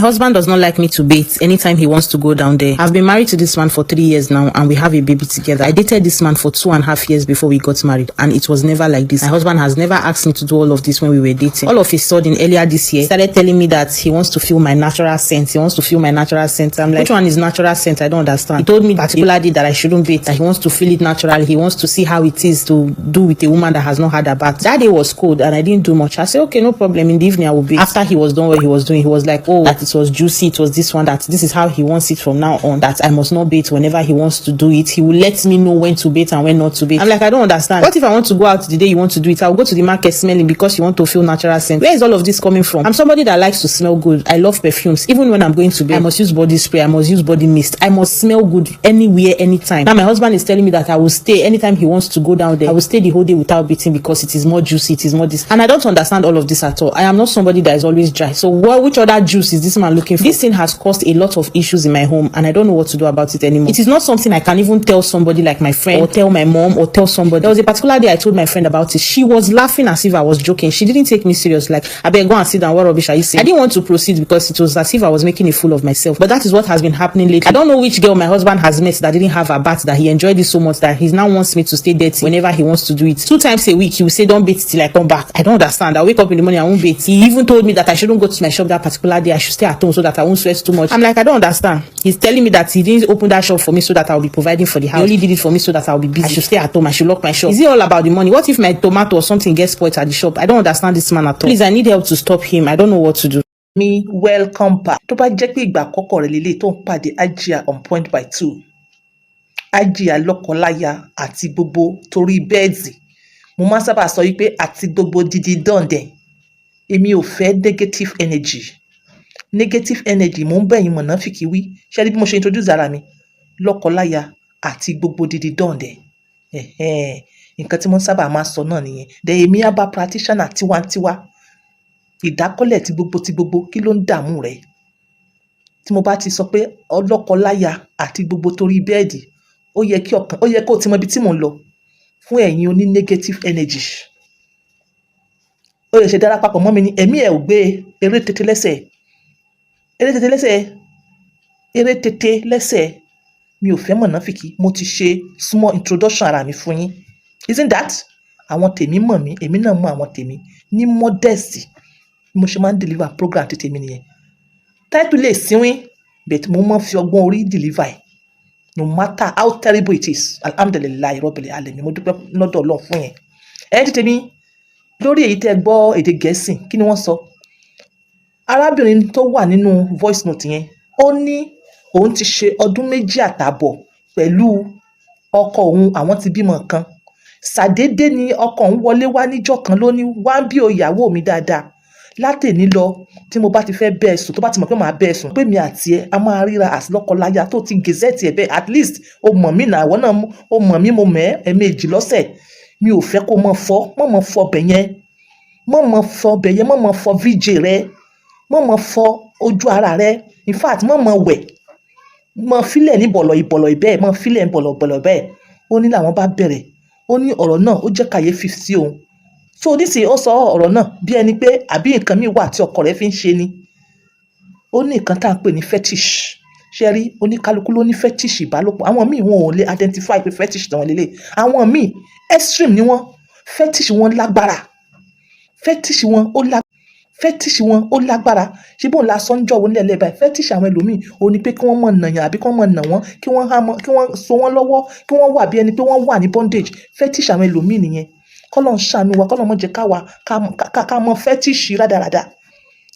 husband does not like me to bathe anytime he wants to go down there. I've been married to this man for 3 years now and we have a baby together. I dated this man for 2.5 years before we got married and it was never like this. My husband has never asked me to do all of this when we were dating. All of a sudden, earlier this year, he started telling me that he wants to feel my natural scent. He wants to feel my natural scent. I'm like, which one is natural scent? I don't understand. He told me particularly that I shouldn't bathe, that he wants to feel it naturally. He wants to see how it is to do with a woman that has not had a bath. That day was cold and I didn't do much. I said, okay, no problem. In the evening, I will bathe. After he was done what he was doing, he was like, oh, that it was juicy. It was this one, that this is how he wants it from now on, that I must not bathe whenever he wants to do it. He will let me know when to bathe and when not to bathe. I'm like, I don't understand. What if I want to go out the day you want to do it? I'll go to the market smelling because you want to feel natural scent. Where is all of this coming from? I'm somebody that likes to smell good. I love perfumes. Even when I'm going to bed, I must use body spray. I must use body mist. I must smell good anywhere, anytime. Now my husband is telling me that I will stay anytime he wants to go down there. I will stay the whole day without bathing because it is more juicy. It is more this. And I don't understand all of this at all. I am not somebody that is always dry. So which other juice is this man looking for? This thing has caused a lot of issues in my home and I don't know what to do about it anymore. It is not something I can even tell somebody like my friend or tell my mom or tell somebody. There was a particular day I told my friend about it. She was laughing as if I was joking. She didn't take me serious. Like, I better go and sit down. What rubbish are you saying? I didn't want to proceed because it was as if I was making a fool of myself. But that is what has been happening lately. I don't know which girl my husband has met that didn't have a bath, that he enjoyed it so much that he now wants me to stay dirty whenever he wants to do it. 2 times a week, he will say, don't bathe till I come back. I don't understand. I wake up in the morning, I won't bathe. He even told me that I shouldn't go to my shop that particular day. I should stay at home so that I won't sweat too much. I'm like, I don't understand. He's telling me that he didn't open that shop for me so that I'll be providing for the house. He only did it for me so that I'll be busy. I should stay at home. I should lock my shop. Is it all about the money? What if my tomato or something gets spoiled at the shop? I don't understand this man at all. Please, I need help to stop him. I don't know what to do. Me welcome back. Tó bá jẹ́ pé ìgbà àkọ́kọ́ rẹ̀ lélẹ̀ tó ń pàdé Hajia on Point by 2. Hajia lọ́kọláya àti gbogbo torí bẹ́ẹ̀dì. Mo máa sábà sọ wípé àti gbogbo dídí dọ̀ǹdẹ̀. Èmi ò fẹ́ negative energy. Negative energy mo ń bẹ̀yìn mọ̀nàfìkì wí. Ṣé rí bí mo ṣe introduce ara mi? Lọ́kọláya àti gbogbo dídí dọ̀ǹdẹ̀. Nǹkan tí mo sábà máa sọ náà nìyẹn. Then èmi àbá practitioner tiwantiwa. Ìdákọ́lẹ̀ ti gbogbo kí ló ń dààmú rẹ̀? Tí mo bá ti sọ pé ọlọ́kọláya àti gbogbo torí bẹ́ẹ̀dì, ó yẹ kó ti mọ ibi tí mò ń lọ fún ẹ̀yin oní negative energy. Ó lè ṣe dára papọ̀ mọ́ mi ní ẹ̀mí ẹ̀ ò gbé eré tètè lẹ́sẹ̀. Mi ò fẹ́ mọ̀nàfìkì. Mo ti ṣe small introduction ara mi fún yín. Isn't that? Àwọn tèmi mọ̀ mí, èmi náà mọ̀ àwọn tèmi ní modesty. Mo ṣe máa ń deliver program tètè mi nìyẹn. Title lè síwín, but mo máa ń fi ọgbọ́n orí deliver ẹ̀. No matter how terrible it is. Alhamdulillah, Rabbil Alamin. Mo dúpẹ́ lọ́dọ̀ Ọlọ́run fún yẹn. Tètè mi lórí èyí tẹ́ gbọ́ èdè Gẹ̀ẹ́sì, kí ni wọ́n sọ? Arábìnrin tó wà nínú voice note yẹn, ó ní òun ti ṣe ọdún 2 àtààbọ̀ pẹ̀lú ọkọ òun, àwọn ti bímọ kan. Ṣàdédé ni ọkọ òun wọlé wá níjọ́ kan ló ní wá bí o ìyàwó mi dáadáa. Látèní lọ tí mo bá ti fẹ́ bẹ́ẹ̀ sùn, tó bá ti mọ̀ pé màá bẹ́ẹ̀ sùn, pé mi àti ẹ a máa ríra as lọ́kọláya tó ti gẹ̀ẹ́sẹ̀tì ẹ̀ bẹ́ẹ̀, at least o mọ̀ mí náà, àwọn náà o mọ̀ mí, mo mẹ́ ẹ̀ẹ̀mejì lọ́sẹ̀. Mi ò fẹ́ kó mọ̀ fọ bẹ̀ yẹn. Mọ̀ fọ VJ rẹ. Mọ̀ fọ ojú ara rẹ. In fact, mọ̀ wẹ̀. Mọ̀ fílẹ̀ ní bọ̀lọ̀ ìbẹ́, mọ̀ fílẹ̀ ní bọ̀lọ̀ bẹ́ẹ̀. Ó ní làwọn bá bẹ̀rẹ̀. Ó ní ọ̀rọ̀ náà ó jẹ́ kàyéfì sí òun. So nísìnyí ó sọ ọ̀rọ̀ náà bí ẹni pé àbí nǹkan míì wà tí ọkọ rẹ̀ fi ń ṣe ni. Ó ní nǹkan tá à ń pè ní fetish. Ṣé rí oníkálukú ló ní fetish ìbálòpọ̀. Àwọn míì wọn ò lè identify pé fetish tí wọ́n lélẹ̀. Àwọn míì extreme ni wọ́n. Fetish wọn lágbára. Fetish wọn ó lágbára. Ṣé bóun la sọ ń jọ wọn nílẹ̀ báyìí? Fetish àwọn ẹlòmíì ó ní pé kí wọ́n mọ̀ nàyàn àbí kí wọ́n mọ̀ nà wọ́n, kí wọ́n so wọ́n lọ́wọ́, kí wọ́n wà bí ẹni pé wọ́n wà ní bondage. Fetish àwọn ẹlòmíì nìyẹn. Kọ́lọ́run ṣàánú wa, Kọ́lọ́run má jẹ́ ká mọ fetish rádaràda.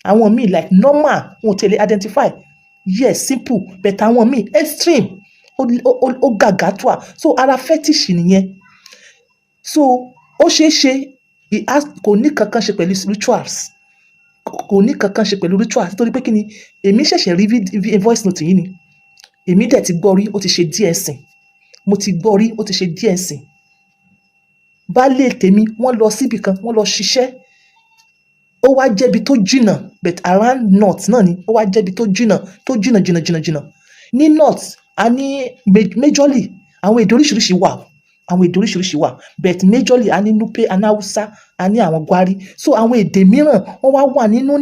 Àwọn míì like normal, wọn ò tẹ̀lé identify. Yes, simple, but àwọn míì extreme. Ó gàgà tó à. So ara fetish nìyẹn. So ó ṣeéṣe kò ní kankan ṣe pẹ̀lú rituals. Nítorí pé kí ni èmi ṣẹ̀ṣẹ̀ rí voice note yìí ni. Èmi dẹ̀ ti gbọ́ rí, ó ti ṣe díẹ̀ sìn. Mo ti gbọ́ rí, ó ti ṣe díẹ̀ sìn. Baálé tèmi wọ́n lọ síbi kan, wọ́n lọ ṣiṣẹ́. Ó wá jẹ́bi tó jìnnà, but around north náà ni. Ó wá jẹ́bi tó jìnnà. Ní north, a ní majorly àwọn èdè oríṣiríṣi wà. But majorly a ní Nupe, a ní Hausa, a ní àwọn gwari. So àwọn èdè mìíràn wọ́n wá wà nínú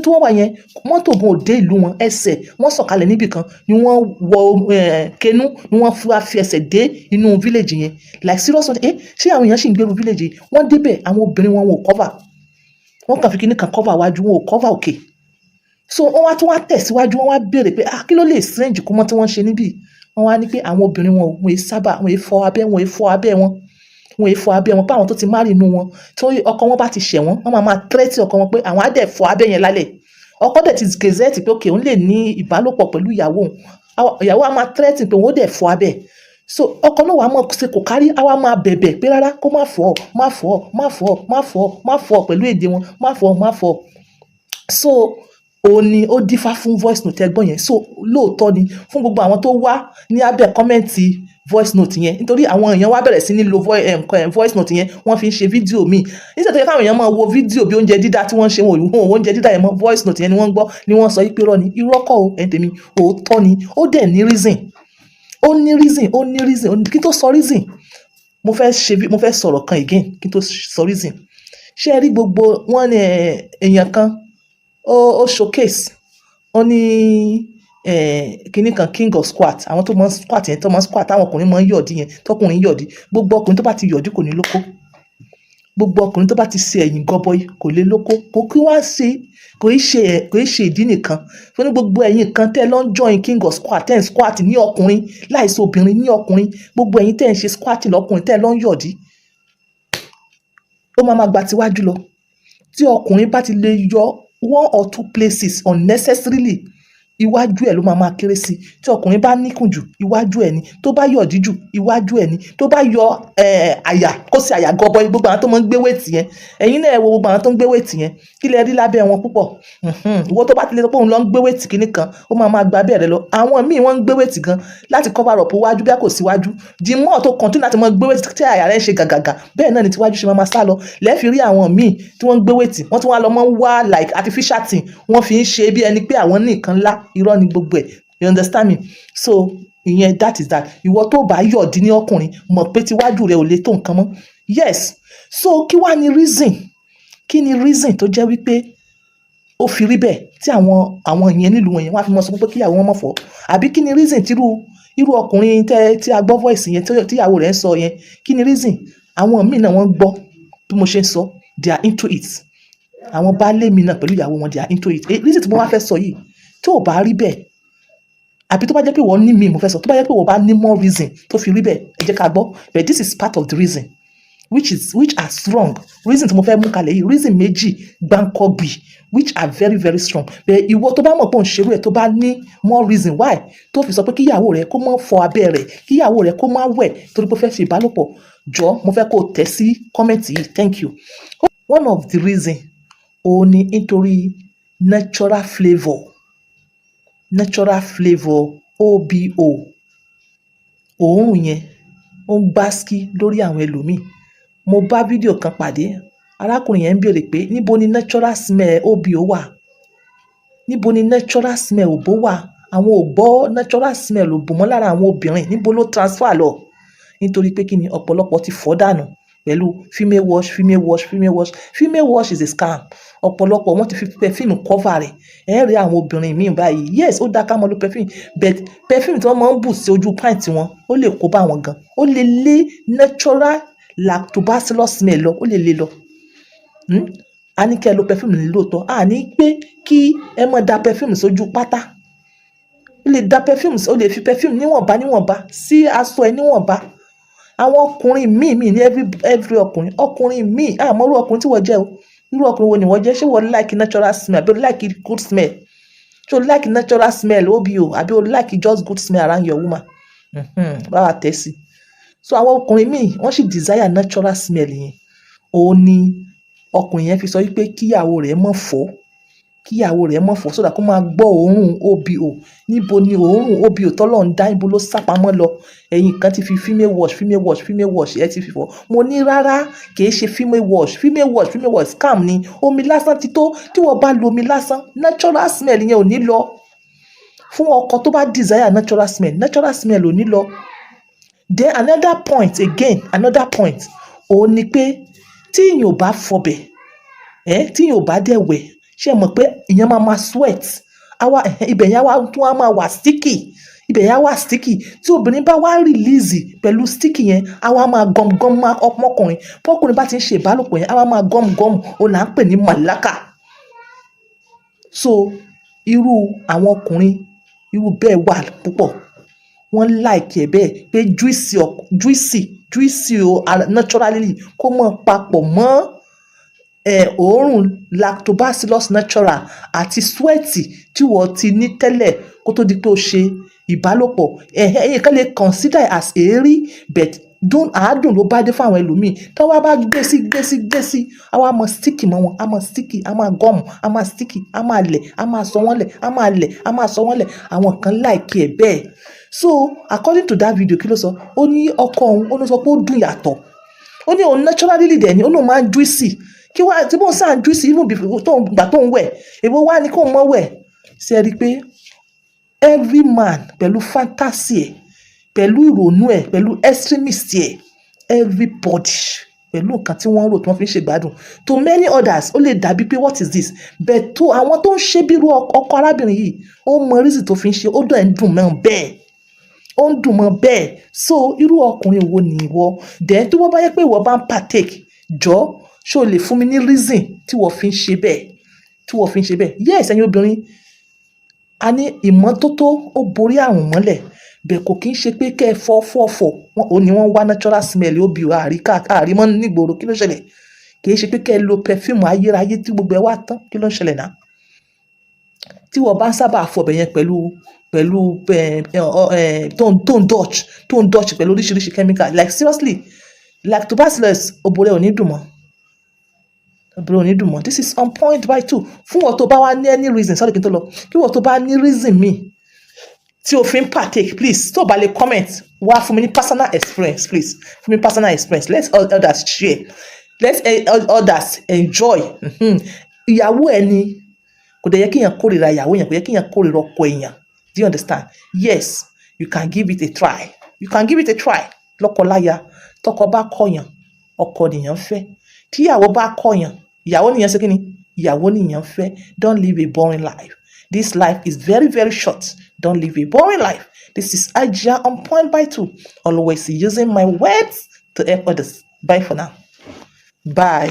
tí wọ́n wà yẹn, mọ́tò gan ò dé ìlú wọn, ẹsẹ̀ wọ́n sọ̀kalẹ̀ níbì kan ni wọ́n wọ Kenu ni wọ́n fi ẹsẹ̀ dé inú village yẹn. Like seriously, ṣé àwọn èèyàn sì ń gbèrú village yìí? Wọ́n débẹ̀, àwọn obìnrin wọn ò cover, wọ́n kàn fi kíní kan cover wájú, wọn ò cover òkè. So wọ́n wá tún wá tẹ̀síwájú, wọ́n wá béèrè pé kí ló lè strange kó mọ́ tí wọ́n ṣe níbí. Wọ́n wá ní pé àwọn obìnrin wọn wọn sábà wọn fọ abẹ́ wọn fọ abẹ́ wọn pé àwọn tó ti marry inú wọn tí ọkọ wọn bá ti ṣẹ̀ wọ́n máa threat ọkọ wọn pé àwọn á dẹ̀ fọ abẹ́ yẹn lálẹ́. Ọkọ dẹ̀ ti gazette pé òun lè ní ìbálòpọ̀ pẹ̀lú ìyàwó á máa threat pé òun ó dẹ̀ fọ abẹ́. So ọkọ náà wàá mọ̀ ṣe kò kárí, á wá máa bẹ̀bẹ̀ pé rárá kó má fọ pẹ̀lú èdè wọn, má fọ. So òun ni ó dífá fún voice note ẹgbọ́n yẹn. So lóòótọ́ ni fún gbogbo àwọn tó wá ní abẹ́ kọ́mẹ́ǹtì voice note yẹn, nítorí àwọn èèyàn wá bẹ̀rẹ̀ sí ní lo voice note yẹn, wọ́n fi ń ṣe fídíò míì. Níṣẹ́ tó yẹ káwọn èèyàn máa wo fídíò bí oúnjẹ dídá tí wọ́n ṣe, wọn ò oúnjẹ dídá yẹn mọ́, voice note yẹn ni wọ́n gbọ́, ni wọ́n sọ pé irọ́ ni, irọ́ kọ́ o ẹ̀ǹtẹ̀ mi, òótọ́ ni, ó dẹ̀ ní reason. Ó ní reason. Kí n tó sọ reason, mo fẹ́ sọ̀rọ̀ kan again kí n tó sọ reason. Ṣé ẹ rí gbogbo wọn ní èèyàn kan ó showcase, ó ní kíní kan king of squat, àwọn tó máa ń squat yẹn, tó máa ń squat táwọn ọkùnrin máa ń yọ̀dí yẹn, tọkùnrin yọ̀dí. Gbogbo ọkùnrin tó bá ti yọ̀dí kò ní lóko, gbogbo ọkùnrin tó bá ti ṣe ẹ̀yìn gọbọi kò lè lóko. Kò í ṣe ìdí nìkan, fún ní gbogbo ẹ̀yin kan tẹ́ lọ ń join king of squat, tẹ́ ń squat ní ọkùnrin láìsí obìnrin ní ọkùnrin, gbogbo ẹ̀yin tẹ́ ń ṣe squat lọ́kùnrin tẹ́ lọ ń yọ̀dí, ó máa gba tiwájú lọ. Tí ọkùnrin bá ti lè yọ 1 or 2 places unnecessarily, iwájú ẹ̀ ló máa kéré sí. Tí ọkùnrin bá níkùn jù, iwájú ẹ̀ ni. Tó bá yọ̀dí jù, iwájú ẹ̀ ni. Tó bá yọ àyà, kó sí àyà gọbọi, gbogbo àwọn tó máa ń gbé wéètì yẹn, ẹ̀yin náà wo gbogbo àwọn tó ń gbé wéètì yẹn, kí lẹ rí lábẹ́ wọn púpọ̀. Ìwọ tó bá ti lè sọ pé òun lọ ń gbé wéètì kíní kan, ó máa gba abẹ́ rẹ lọ. Àwọn míì wọ́n ń gbé wéètì gan láti cover up iwájú bí a kò síwájú. The more tó continue láti máa gbé wéètì tí àyà rẹ̀ ń ṣe gàgàgà, bẹ́ẹ̀ náà ni tiwájú ṣe máa sá lọ. Lẹ́ẹ̀fi rí àwọn míì tí wọ́n ń gbé wéètì, wọ́n tún wá lọ máa ń wá like artificial thing, wọ́n fi ń ṣe bí ẹni pé àwọn ní nǹkan ńlá, irọ́ ni gbogbo ẹ̀. You understand me? So ìyẹn that is that. Ìwọ tó bá yọ̀dí ní ọkùnrin, mọ̀ pé tiwájú rẹ̀ ò lè tó nǹkan mọ́. Yes. So kí wá ni reason? Kí ni reason tó jẹ́ wípé ó fi rí bẹ́ẹ̀ tí àwọn ìyẹn nílùú wọn yẹn wọ́n á fi mọ̀ sọ pé kí ìyàwó wọn mọ̀ fọ́? Àbí kí ni reason tí irú ọkùnrin tí a gbọ́ voice yẹn tí ìyàwó rẹ̀ ń sọ yẹn, kí ni reason? Àwọn míì náà wọ́n gbọ́ bí mo ṣe ń sọ, they are into it. Àwọn baálé mi náà pẹ̀lú ìyàwó wọn, they are into it. Reason tí mo wá fẹ́ sọ yìí, tí ò bá rí bẹ́ẹ̀, àbí tó bá jẹ́ pé wọ́n ní mi mo fẹ́ sọ, tó bá jẹ́ pé wọ́n bá ní more reason tó fi rí bẹ́ẹ̀, ẹ jẹ́ ká gbọ́. But this is part of the reason which are strong. Reason tí mo fẹ́ mú kalẹ̀ yìí, reason méjì gbáǹkọ́gbì which are very very strong. But ìwọ tó bá mọ̀ pé òun ṣerú ẹ̀, tó bá ní more reason why tó fi sọ pé kíyàwó rẹ̀ kó má fọ abẹ́ rẹ̀, kíyàwó rẹ̀ kó má wẹ̀ torí pé ó fẹ́ fi ìbálòpọ̀, jọ mo fẹ́ kó o tẹ̀ sí kọ́mẹ̀ntì yìí. Thank you. One of the reason òun ni nítorí natural flavour OBO. Òórùn yẹn ó ń gbáskí lórí àwọn ẹlòmíì. Mo bá fídíò kan pàdé, arákùnrin yẹn ń béèrè pé níbo ni natural smell OBO wà? Níbo ni natural smell òbó wà? Àwọn ò gbọ́ natural smell òbó mọ́ lára àwọn obìnrin, níbo ló transfer lọ? Nítorí pé kí ni ọ̀pọ̀lọpọ̀ ti fọ́ dànù pẹ̀lú female wash is a scam. Ọ̀pọ̀lọpọ̀ wọ́n ti fi perfume cover rẹ̀. Ẹ rí àwọn obìnrin míì báyìí, yes ó dá ká mọ́ lo perfume, but perfume tí wọ́n máa ń bù sí ojú pint wọn ó lè kó bá wọn gan, ó lè lé natural lactobacillus smell lọ, ó lè lé lọ. A ní kẹ́ lo perfume ní lóòótọ́, a ní pé kí ẹ má da perfume sójú pátá. Ó lè da perfume, ó lè fi perfume níwọ̀nba sí aṣọ ẹ níwọ̀nba. Àwọn ọkùnrin míì ní every ọkùnrin míì, àmọ́ irú ọkùnrin tí wọ́n jẹ́ o, irú ọkùnrin wo ni wọ́n jẹ́? Ṣé wọ́n like natural smell àbí o like good smell? Ṣé o like natural smell OBO àbí o like just good smell around your woman? Báwa tẹ̀ sí. So àwọn ọkùnrin míì wọ́n sì desire natural smell yẹn. Òun ni ọkùnrin yẹn fi sọ wípé kíyàwó rẹ̀ mọ̀ fọ́ so that kó máa gbọ́ òórùn OBO. Níbo ni òórùn OBO tọ́lọ̀ ń dá, níbo ló sápamọ́ lọ? Ẹ̀yin kan ti fi female wash ẹ ti fi fọ́. Mo ní rárá, kìí ṣe female wash scam ni. Omi lásán ti tó. Tí wọ́n bá lo omi lásán, natural smell yẹn ò ní lọ. Fún ọkọ tó bá desire natural smell ò ní lọ. Then another point òun ni pé tí èèyàn ò bá fọbẹ̀ tí èèyàn ò bá dẹ̀ wẹ̀ ṣé ẹ mọ̀ pé ìyẹn máa sweat ibẹ̀ yẹn tún á máa wà sticky ibẹ̀ yẹn á wà sticky tí obìnrin bá wá release pẹ̀lú sticky yẹn á wá máa gọ́mgọ́m ọmọkùnrin bọ́kùnrin bá ti ń ṣe ìbálòpọ̀ yẹn á wá máa gọ́mgọ́m ó là ń pè ní màláka. So irú àwọn ọkùnrin irú bẹ́ẹ̀ wà púpọ̀ wọ́n like ẹ̀ bẹ́ẹ̀ pé juicy o naturally kó mọ̀ papọ̀ mọ́ òórùn lactobacillus natural àti sweaty tí wọ́n ti ní tẹ́lẹ̀ kó tó di pé o ṣe ìbálòpọ̀ ẹ̀yìn kan lè consider as èérí but àádùn ló bá dé fún àwọn ẹlòmíì tí wọ́n bá gbé sí àwọn á máa sticky mọ́ wọn á máa sticky á máa gum á máa sticky á máa lẹ̀ á máa sọ wọ́n lẹ̀ á máa lẹ̀ á máa sọ wọ́n lẹ̀ àwọn kan like ẹ̀ bẹ́ẹ̀. So according to that video kí ló sọ ó ní ọkọ òun ó ní sọ pé ó dùn yàtọ̀ ó ní òun naturally dẹ̀ ni ó ní òun máa ń juicy kí wá tí bóun sáà ń juicy even before tó ń gbà tó ń wẹ̀ èwo wá ní kó mọ́ wẹ̀ ṣe é rí i pé every man pẹ̀lú fantasy ẹ̀ pẹ̀lú ìrònú ẹ̀ pẹ̀lú extremist ẹ̀ everybody pẹ̀lú nǹkan tí wọ́n rò tí wọ́n fi ń ṣègbádùn to many others ó lè dàbí pé what is this but to àwọn tó ń ṣe bírú ọkọ arábìnrin yìí ó mọ reason tó fi ń ṣe ó dọ̀ ẹ̀ ń dùn mọ́ bẹ́ẹ̀ ó ń dùn mọ́ bẹ́ẹ̀ so irú ọkùnrin wo ni ìwọ then tó wọ́n bá yẹ pé ìwọ bá ń partake jọ ṣé o lè fún mi ní reason tí wọ́n fi ń ṣe bẹ́ẹ̀ yes ẹ̀yin obìnrin a ní ìmọ́tótó ó borí àrùn mọ́lẹ̀ bẹ́ẹ̀ kò kí ń ṣe pé kẹ́ ẹ fọ́ ò ní wọ́n wá natural smell ó bí àrímọ́ nígboro kí ló ṣẹlẹ̀ kì í ṣe pé kẹ́ ẹ lo perfume ayérayé tí gbogbo ẹ wá tán kí ló ń ṣẹlẹ̀ náà tí wọ́n bá ń sábà fọbẹ̀ yẹn pẹ̀lú tó ń dutch pẹ̀lú oríṣiríṣi chemical like seriously lactobacillus òbòrẹ́ ò ní dùn mọ́ this is on point by 2 fún wọn tó bá wá ní any reason sorry kí n tó lọ kí wọn tó bá ní reason mi tí o fi ń partake please tó bá lè comment wá fún mi ní personal experience please fún mi personal experience let others share let others enjoy ìyàwó ẹni kò dẹ̀ yẹ kí èèyàn kórìíra ìyàwó èèyàn kò yẹ kí èèyàn kórìíra ọkọ èèyàn do you understand yes you can give it a try lọ́kọláya tọkọ bá kọ̀yàn ọkọ nìyẹn fẹ́ tíyàwó bá kọ̀yàn ìyàwó nìyẹn ṣe kí ni ìyàwó nìyẹn fẹ́ don't live a boring life this life is very very short don't live a boring life this is Ajia on point by 2 always using my words to help others bye for now bye